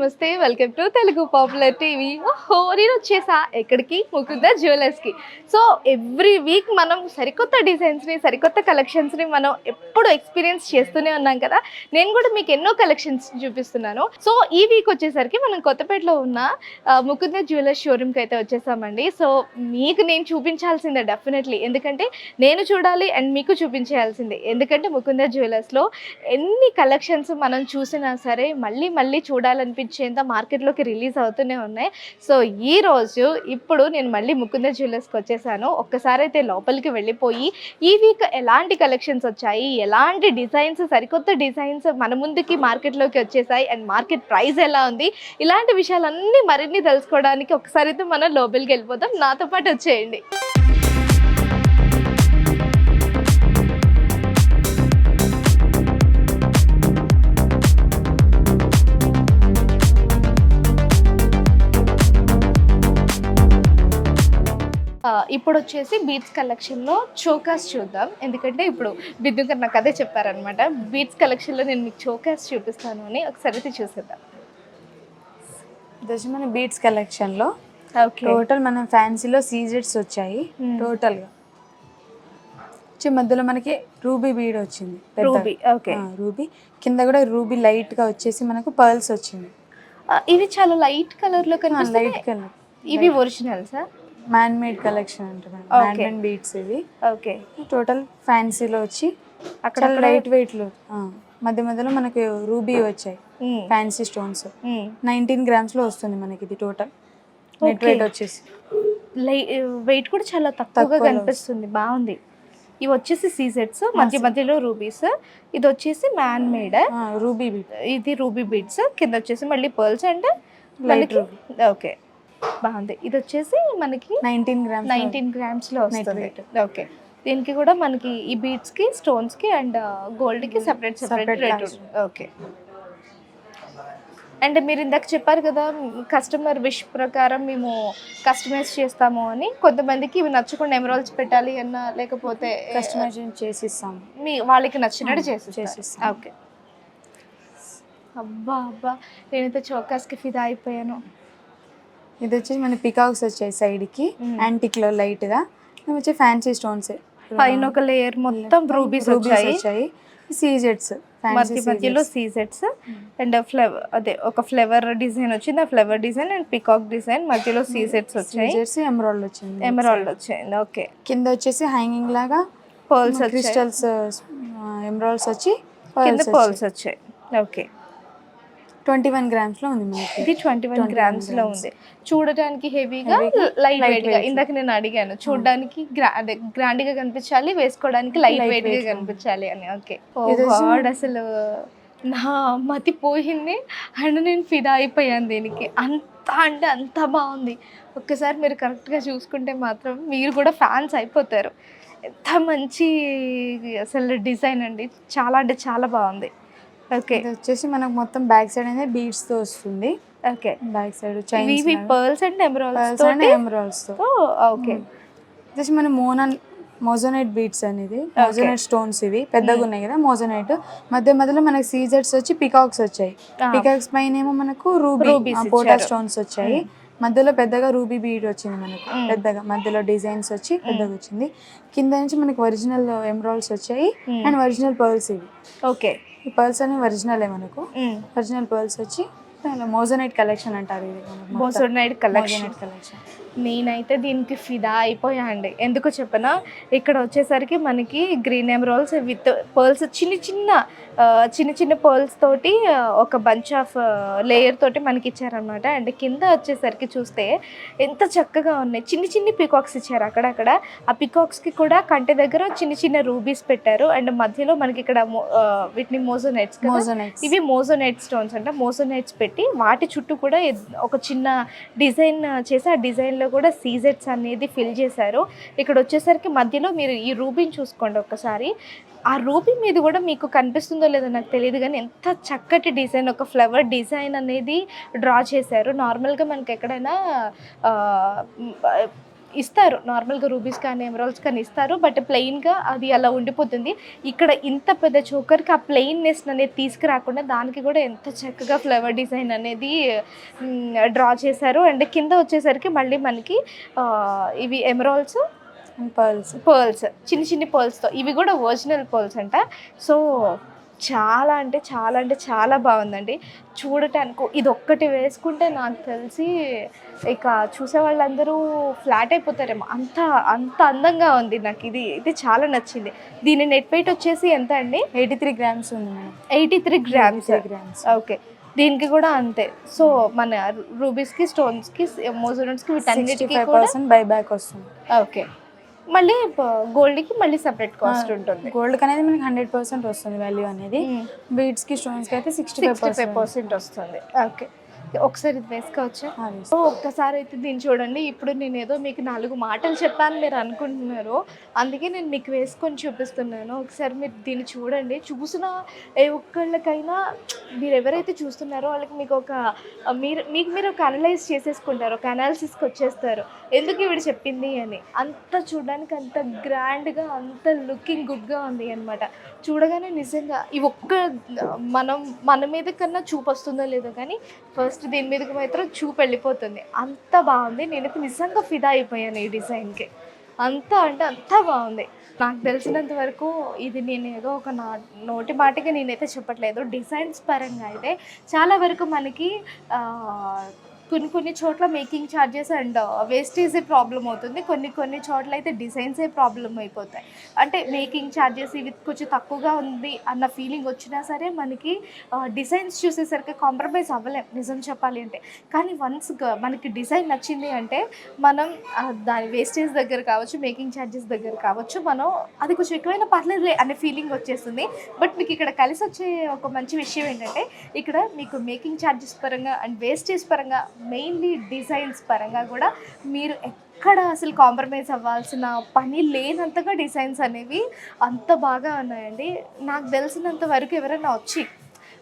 నమస్తే. Welcome to Telugu popular TV. ఓహో! నేను వచ్చేసా ఎక్కడికి? ముకుంద జ్యువెలర్స్‌కి. సో ఎవ్రీ వీక్ మనం సరికొత్త డిజైన్స్‌ని, సరికొత్త కలెక్షన్స్‌ని మనం ఎప్పుడు ఎక్స్‌పీరియన్స్ చేస్తూనే ఉన్నాం కదా! నేను కూడా మీకు ఎన్నో కలెక్షన్స్ చూపిస్తున్నాను. సో ఈ వీక్ వచ్చేసరికి మనం కొత్తపేటలో ఉన్న ముకుంద జ్యువెలర్స్ షోరూమ్‌కి అయితే వచ్చేసామండి. సో మీకు నేను చూపించాల్సిందే డెఫినెట్‌లీ. ఎందుకంటే నేను చూడాలి అండ్ మీకు చూపించేయాల్సిందే. ఎందుకంటే ముకుంద జ్యువెలర్స్‌లో ఎన్ని కలెక్షన్స్ మనం చూసినా సరే మళ్ళీ మళ్ళీ చూడాలనిపించేంత మార్కెట్లోకి రిలీజ్ అవుతూనే ఉన్నాయి. సో ఈరోజు ఇప్పుడు నేను మళ్ళీ ముకుంద జ్యువెలర్స్కి వచ్చేసాను. ఒక్కసారి అయితే లోపలికి వెళ్ళిపోయి ఈ వీక్ ఎలాంటి కలెక్షన్స్ వచ్చాయి, ఎలాంటి డిజైన్స్, సరికొత్త డిజైన్స్ మన ముందుకి మార్కెట్లోకి వచ్చేసాయి అండ్ మార్కెట్ ప్రైస్ ఎలా ఉంది, ఇలాంటి విషయాలన్నీ మరిన్ని తెలుసుకోవడానికి ఒకసారి అయితే మనం లోపలికి వెళ్ళిపోతాం. నాతో పాటు వచ్చేయండి. ఇప్పుడు వచ్చేసి బీట్స్ కలెక్షన్లో చోకాస్ చూద్దాం. ఎందుకంటే ఇప్పుడు బిందు గారు నాకు అదే చెప్పారనమాట. బీట్స్ కలెక్షన్లో నేను మీకు చోకాస్ చూపిస్తాను అని. ఒకసారి అయితే చూసేద్దాం. ఇది మన బీట్స్ కలెక్షన్లో ఓకే. టోటల్ మనం ఫ్యాన్సీలో సీజెట్స్ వచ్చాయి. టోటల్గా మధ్యలో మనకి రూబీ బీడ్ వచ్చింది. రూబీ. ఓకే. రూబీ కింద కూడా రూబీ లైట్గా వచ్చేసి మనకు పర్ల్స్ వచ్చింది. ఇవి చాలా లైట్ కలర్లో కనిపిస్తాయి. Light colour. ఇవి ఒరిజినల్సా? మ్యాన్ మేడ్ కలెక్షన్ అంటారు. మ్యాన్ మేడ్ బీట్స్ ఇవి. ఓకే. టోటల్ ఫ్యాన్సీలో వచ్చి అక్కడ లైట్ వెయిట్లో మధ్య మధ్యలో మనకి రూబీ వచ్చాయి. ఫ్యాన్సీ స్టోన్స్ 19 grams లో వస్తుంది మనకి. ఇది టోటల్ నెట్ వెయిట్ వచ్చేసి వెయిట్ కూడా చాలా తక్కువగా కనిపిస్తుంది. బాగుంది. ఇవి వచ్చేసి సీజెట్స్, మధ్య మధ్యలో రూబీస్. ఇది వచ్చేసి మ్యాన్ మేడ్ రూబీ బీట్. ఇది రూబీ బీడ్స్. కింద వచ్చేసి మళ్ళీ pearls and light ruby. Okay, బాగుంది. ఇది వచ్చేసి మనకి 19 grams లో వస్తుంది. ఓకే. దీనికి కూడా మనకి ఈ బీడ్స్ కి, స్టోన్స్ కి అండ్ గోల్డ్ కి సెపరేట్ రేట్. ఓకే. అండ్ మీరు ఇందాక చెప్పారు కదా, కస్టమర్ విష్ ప్రకారం మేము కస్టమైజ్ చేస్తాము అని. కొంతమందికి ఇవి నచ్చకుండా ఎమరాల్డ్స్ పెట్టాలి అన్న, లేకపోతే కస్టమైజేషన్ చేసి ఇస్తాము. వాళ్ళకి నచ్చినట్టు చేసిస్తాం. ఓకే. అబ్బా అబ్బా, నేనైతే చోకాస్కి ఫిదా అయిపోయాను. ఇది వచ్చేసి మన పికాక్స్ వచ్చాయి సైడ్కి, యాంటిక్లో లైట్గా. ఇవి వచ్చి ఫ్యాన్సీ స్టోన్స్. పైన ఒక లేయర్ మొత్తం రూబీస్ వచ్చాయి. సీజెట్స్ మధ్యలో సీజెట్స్ అండ్ ఫ్లవర్, అదే ఒక ఫ్లవర్ డిజైన్ వచ్చింది. ఆ flower design and peacock design, మధ్యలో సీజెట్స్ వచ్చాయి. ఎమరాల్డ్ వచ్చింది. ఓకే. కింద వచ్చేసి హ్యాంగింగ్ లాగా పర్ల్స్, క్రిస్టల్స్, ఎమరాల్డ్స్ వచ్చి కింద పర్ల్స్ వచ్చాయి. ఓకే. 21 grams లో ఉంది మనకి. ఇది 21 grams లో ఉంది. చూడటానికి హెవీగా, లైట్ వెయిట్ గా. ఇందాక నేను అడిగాను, చూడడానికి గ్రాండ్ గా కనిపించాలి, వేసుకోవడానికి లైట్ వెయిట్ గా కనిపించాలి అని. ఓకే. ఓ గాడ్, అసలు నా మతి పోయింది అండ్ నేను ఫిదా అయిపోయాను దీనికి. అంటే అంత బాగుంది. ఒక్కసారి మీరు కరెక్ట్గా చూసుకుంటే మాత్రం మీరు కూడా ఫ్యాన్స్ అయిపోతారు. ఎంత మంచి అసలు డిజైన్ అండి. చాలా అంటే చాలా బాగుంది. ఓకే. ఇది వచ్చేసి మనకు మొత్తం బ్యాక్ సైడ్ అనేది బీడ్స్ తో వస్తుంది. ఓకే. బ్యాక్ సైడ్ చైన్స్, ఇవి పర్ల్స్ అండ్ ఎమరాల్డ్స్ తో. ఓకే. వచ్చేసి మన మోజోనైట్ బీడ్స్ అనేది, మోజోనైట్ స్టోన్స్. ఇవి పెద్దగా ఉన్నాయి కదా, మోజోనైట్. మధ్య మధ్యలో మనకి సీజెట్స్ వచ్చి పికాక్స్ వచ్చాయి. పికాక్స్ పైన ఏమో మనకు రూబీ పోటా స్టోన్స్ వచ్చాయి. మధ్యలో పెద్దగా రూబీ బీడ్ వచ్చింది మనకు. పెద్దగా మధ్యలో డిజైన్స్ వచ్చి పెద్దగా వచ్చింది. కింద నుంచి మనకి ఒరిజినల్ ఎమరాల్డ్స్ వచ్చాయి అండ్ ఒరిజినల్ పర్ల్స్ ఇవి. ఓకే. ఈ పర్ల్స్ అనేవి ఒరిజినలే మనకు. ఒరిజినల్ పర్ల్స్ వచ్చి మోజోనైట్ కలెక్షన్ అంటారు. ఇది మోజోనైట్ కలెక్షన్. నేనైతే దీనికి ఫిదా అయిపోయా అండి. ఎందుకు చెప్పనా, ఇక్కడ వచ్చేసరికి మనకి గ్రీన్ ఎమరాల్డ్స్ విత్ పర్ల్స్, చిన్న చిన్న పర్ల్స్ తోటి ఒక బంచ్ ఆఫ్ లేయర్ తోటి మనకి ఇచ్చారనమాట. అండ్ కింద వచ్చేసరికి చూస్తే ఎంత చక్కగా ఉన్నాయి. చిన్ని పికాక్స్ ఇచ్చారు అక్కడక్కడ. ఆ పికాక్స్కి కూడా కంటి దగ్గర చిన్న రూబీస్ పెట్టారు. అండ్ మధ్యలో మనకి ఇక్కడ వీటిని మోజోనైట్స్. ఇవి మోజోనైట్ స్టోన్స్ అంట. మోజోనైట్స్ పెట్టి వాటి చుట్టూ కూడా ఒక చిన్న డిజైన్ చేసి, ఆ డిజైన్లో కూడా సీజెట్స్ అనేది ఫిల్ చేశారు. ఇక్కడ వచ్చేసరికి మధ్యలో మీరు ఈ రూబీని చూసుకోండి ఒకసారి. ఆ రూబీ మీద కూడా మీకు కనిపిస్తుందో లేదో నాకు తెలియదు, కానీ ఎంత చక్కటి డిజైన్, ఒక ఫ్లవర్ డిజైన్ అనేది డ్రా చేశారు. నార్మల్గా మనకి ఎక్కడైనా ఇస్తారు నార్మల్గా రూబీస్ కానీ ఎమరాల్డ్స్ కానీ ఇస్తారు, బట్ ప్లెయిన్గా అది అలా ఉండిపోతుంది. ఇక్కడ ఇంత పెద్ద చోకర్కి ఆ ప్లెయిన్నెస్ అనేది తీసుకురాకుండా దానికి కూడా ఎంత చక్కగా ఫ్లవర్ డిజైన్ అనేది డ్రా చేశారు. అండ్ కింద వచ్చేసరికి మళ్ళీ మనకి ఇవి ఎమరాల్డ్స్ పర్ల్స్ చిన్ని చిన్ని పర్ల్స్తో, ఇవి కూడా ఒరిజినల్ పర్ల్స్ అంట. సో చాలా అంటే చాలా అంటే చాలా బాగుందండి చూడటానికి. ఇది ఒక్కటి వేసుకుంటే నాకు తెలిసి ఇక చూసే వాళ్ళందరూ ఫ్లాట్ అయిపోతారేమో, అంత అంత అందంగా ఉంది. నాకు ఇది చాలా నచ్చింది. దీని నెట్ వెయిట్ వచ్చేసి ఎంత అండి? 83 గ్రామ్స్ ఉంది మేడం. 83 గ్రామ్స్. ఓకే, దీనికి కూడా అంతే. సో మన రూబీస్కి, స్టోన్స్కి, మోజోనట్స్కి వీటన్నిటికీ కూడా 65% బైబ్యాక్ వస్తుంది. ఓకే, మళ్ళీ గోల్డ్కి మళ్ళీ సెపరేట్ కాస్ట్ ఉంటుంది. గోల్డ్కి అనేది మనకి 100% వస్తుంది వాల్యూ అనేది. బీడ్స్కి, స్టోన్స్కి అయితే 65% వస్తుంది. ఓకే, ఒకసారి ఇది వేసుకోవచ్చా? సో ఒక్కసారి అయితే దీన్ని చూడండి. ఇప్పుడు నేను ఏదో మీకు 4 మాటలు చెప్పాను మీరు అనుకుంటున్నారు, అందుకే నేను మీకు వేసుకొని చూపిస్తున్నాను. ఒకసారి మీరు దీన్ని చూడండి. చూసిన ఏ ఒక్కళ్ళకైనా మీరు ఎవరైతే చూస్తున్నారో వాళ్ళకి మీకు మీరు ఒక అనలైజ్ చేసేసుకుంటారు, ఒక అనాలిసిస్కి వచ్చేస్తారు ఎందుకు ఈవిడ చెప్పింది అని. అంత చూడడానికి అంత గ్రాండ్గా, అంత లుకింగ్ గుడ్గా ఉంది అనమాట. చూడగానే నిజంగా ఈ మన మీద కన్నా చూపు వస్తుందో లేదో కానీ ఫస్ట్ దీని మీదకి మాత్రం చూపు వెళ్ళిపోతుంది. అంత బాగుంది. నేనైతే నిజంగా ఫిదా అయిపోయాను ఈ డిజైన్కి. అంత బాగుంది. నాకు తెలిసినంత వరకు ఇది నేను ఏదో ఒక నోటి మాటగా నేనైతే చెప్పట్లేదు. డిజైన్స్ పరంగా అయితే చాలా వరకు మనకి కొన్ని చోట్ల మేకింగ్ ఛార్జెస్ అండ్ వేస్టేజే ప్రాబ్లం అవుతుంది. కొన్ని చోట్ల అయితే డిజైన్సే ప్రాబ్లం అయిపోతాయి. అంటే మేకింగ్ ఛార్జెస్ ఇవి కొంచెం తక్కువగా ఉంది అన్న ఫీలింగ్ వచ్చినా సరే మనకి డిజైన్స్ చూసేసరికి కాంప్రమైజ్ అవ్వలేం నిజం చెప్పాలి అంటే. కానీ వన్స్ మనకి డిజైన్ నచ్చింది అంటే మనం దాని వేస్టేజ్ దగ్గర కావచ్చు, మేకింగ్ ఛార్జెస్ దగ్గర కావచ్చు, మనం అది కొంచెం ఎక్కువైనా పర్లేదులే అనే ఫీలింగ్ వచ్చేస్తుంది. బట్ మీకు ఇక్కడ కలిసి వచ్చే ఒక మంచి విషయం ఏంటంటే ఇక్కడ మీకు మేకింగ్ ఛార్జెస్ పరంగా అండ్ వేస్టేజ్ పరంగా, మెయిన్లీ డిజైన్స్ పరంగా కూడా మీరు ఎక్కడ అసలు కాంప్రమైజ్ అవ్వాల్సిన పని లేనంతగా డిజైన్స్ అనేవి అంత బాగా ఉన్నాయండి. నాకు తెలిసినంత వరకు ఎవరైనా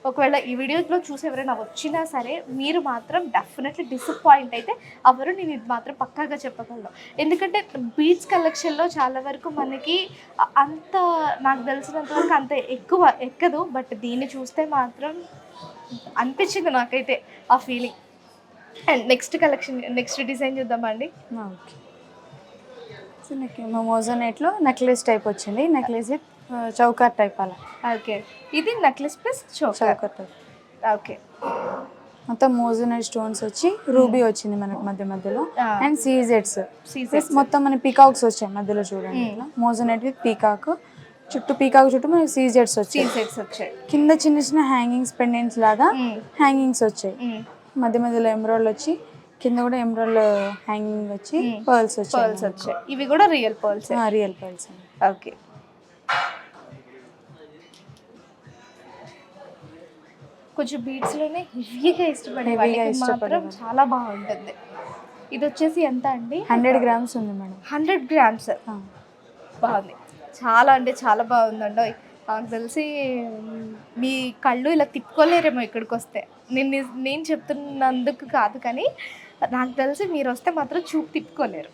ఒకవేళ ఈ వీడియోలో చూసి ఎవరైనా వచ్చినా సరే మీరు మాత్రం డెఫినెట్లీ డిసప్పాయింట్ అయితే ఎవరు, నేను ఇది మాత్రం పక్కాగా చెప్పగలను. ఎందుకంటే బీడ్స్ కలెక్షన్లో చాలా వరకు మనకి అంత నాకు తెలిసినంత వరకు అంత ఎక్కదు. బట్ దీన్ని చూస్తే మాత్రం అనిపించింది నాకైతే ఆ ఫీలింగ్. అండ్ నెక్స్ట్ డిజైన్ చూద్దామండి. ఓకే, సో నాకు మోజోనైట్లో నెక్లెస్ టైప్ వచ్చింది. నెక్లెస్ విత్ చౌకర్ టైప్ అలా. ఓకే, ఇది necklace plus choker type. Okay, మొత్తం మోజోనైట్ స్టోన్స్ వచ్చి రూబీ వచ్చింది మనకు మధ్యలో. అండ్ సీజెడ్స్ మొత్తం మన పీకాక్స్ వచ్చాయి మధ్యలో చూడండి. మోజోనైట్ విత్ పీకాక్ చుట్టూ మనకి సీజెడ్స్ వచ్చాయి. కింద చిన్న హ్యాంగింగ్స్, పెండెంట్స్ లాగా హ్యాంగింగ్స్ వచ్చాయి. మధ్యలో ఎమరాల్డ్ వచ్చి కింద కూడా ఎమరాల్డ్ హ్యాంగింగ్ వచ్చి పర్ల్స్ వచ్చాయి. ఇవి కూడా రియల్ పర్ల్స్. ఓకే, కొంచెం బీడ్స్లోనే హెవీగా ఇష్టపడే మాత్రం చాలా బాగుంటుంది. ఇది వచ్చేసి ఎంత అండి? 100 గ్రామ్స్ ఉంది మేడం. 100 గ్రామ్స్. బాగుంది, చాలా అంటే చాలా బాగుందండి. నాకు తెలిసి మీ కళ్ళు ఇలా తిప్పుకోలేరేమో ఇక్కడికి వస్తే. నేను చెప్తున్నందుకు కాదు కానీ నాకు తెలిసి మీరు వస్తే మాత్రం చూపు తిప్పుకోలేరు.